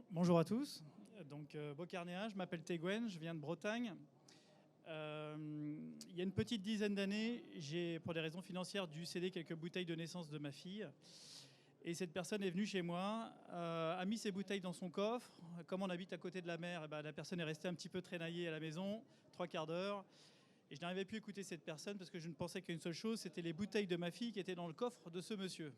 Bonjour à tous. Donc, Beaucarnéen, je m'appelle Teguen, je viens de Bretagne. Il y a une petite dizaine d'années, j'ai, pour des raisons financières, dû céder quelques bouteilles de naissance de ma fille. Et cette personne est venue chez moi, a mis ses bouteilles dans son coffre. Comme on habite à côté de la mer, la personne est restée un petit peu traînaillée à la maison, 3/4 d'heure. Et je n'arrivais plus à écouter cette personne parce que je ne pensais qu'à une seule chose, c'était les bouteilles de ma fille qui étaient dans le coffre de ce monsieur.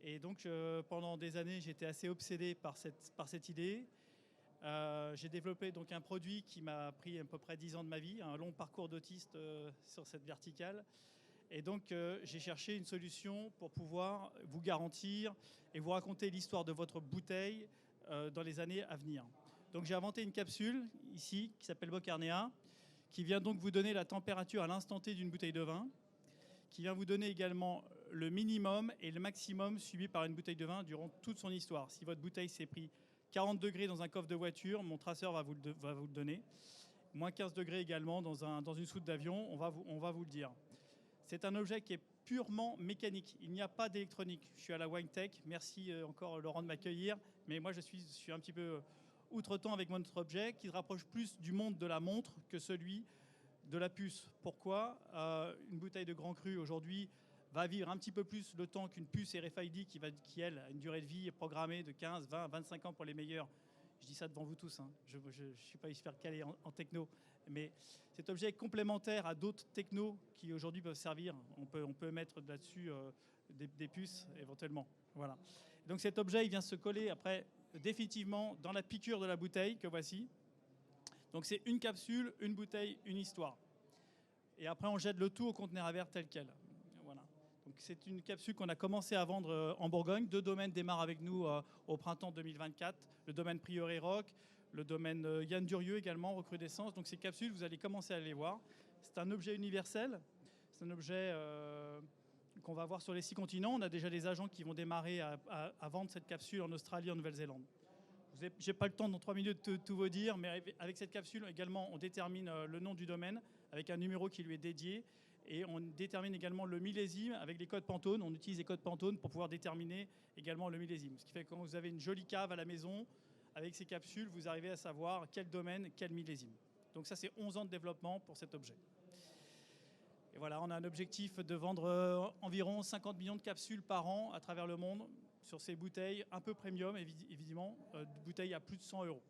Et donc, pendant des années, j'étais assez obsédé par cette idée. J'ai développé donc un produit qui m'a pris à peu près 10 ans de ma vie, un long parcours d'autiste sur cette verticale. Et donc, j'ai cherché une solution pour pouvoir vous garantir et vous raconter l'histoire de votre bouteille dans les années à venir. Donc, j'ai inventé une capsule ici qui s'appelle Beaucarnéa, qui vient donc vous donner la température à l'instant T d'une bouteille de vin, qui vient vous donner également le minimum et le maximum subi par une bouteille de vin durant toute son histoire. Si votre bouteille s'est pris 40 degrés dans un coffre de voiture, mon traceur va vous le donner. Moins 15 degrés également dans une soute d'avion, on va vous le dire. C'est un objet qui est purement mécanique. Il n'y a pas d'électronique. Je suis à la Wine Tech. Merci encore Laurent de m'accueillir. Mais moi, je suis un petit peu outre-temps avec notre objet qui se rapproche plus du monde de la montre que celui de la puce. Pourquoi une bouteille de Grand Cru aujourd'hui va vivre un petit peu plus le temps qu'une puce RFID qui, elle, a une durée de vie programmée de 15, 20, 25 ans pour les meilleurs. Je dis ça devant vous tous, hein. Je ne suis pas hyper calé en techno. Mais cet objet est complémentaire à d'autres technos qui aujourd'hui peuvent servir. On peut mettre là-dessus des puces éventuellement. Voilà. Donc cet objet, il vient se coller après définitivement dans la piqûre de la bouteille que voici. Donc c'est une capsule, une bouteille, une histoire. Et après, on jette le tout au conteneur à verre tel quel. Voilà. Donc c'est une capsule qu'on a commencé à vendre en Bourgogne. 2 domaines démarrent avec nous au printemps 2024. Le domaine Prieuré Rock, le domaine Yann Durieux également, recrudescence. Donc ces capsules, vous allez commencer à les voir. C'est un objet universel. C'est un objet qu'on va voir sur les 6 continents. On a déjà des agents qui vont démarrer à vendre cette capsule en Australie, en Nouvelle-Zélande. Je n'ai pas le temps dans 3 minutes de tout vous dire, mais avec cette capsule également, on détermine le nom du domaine avec un numéro qui lui est dédié. Et on détermine également le millésime avec les codes Pantone. On utilise les codes Pantone pour pouvoir déterminer également le millésime. Ce qui fait que quand vous avez une jolie cave à la maison, avec ces capsules, vous arrivez à savoir quel domaine, quel millésime. Donc ça, c'est 11 ans de développement pour cet objet. Et voilà, on a un objectif de vendre environ 50 millions de capsules par an à travers le monde sur ces bouteilles un peu premium, évidemment, bouteilles à plus de 100 euros.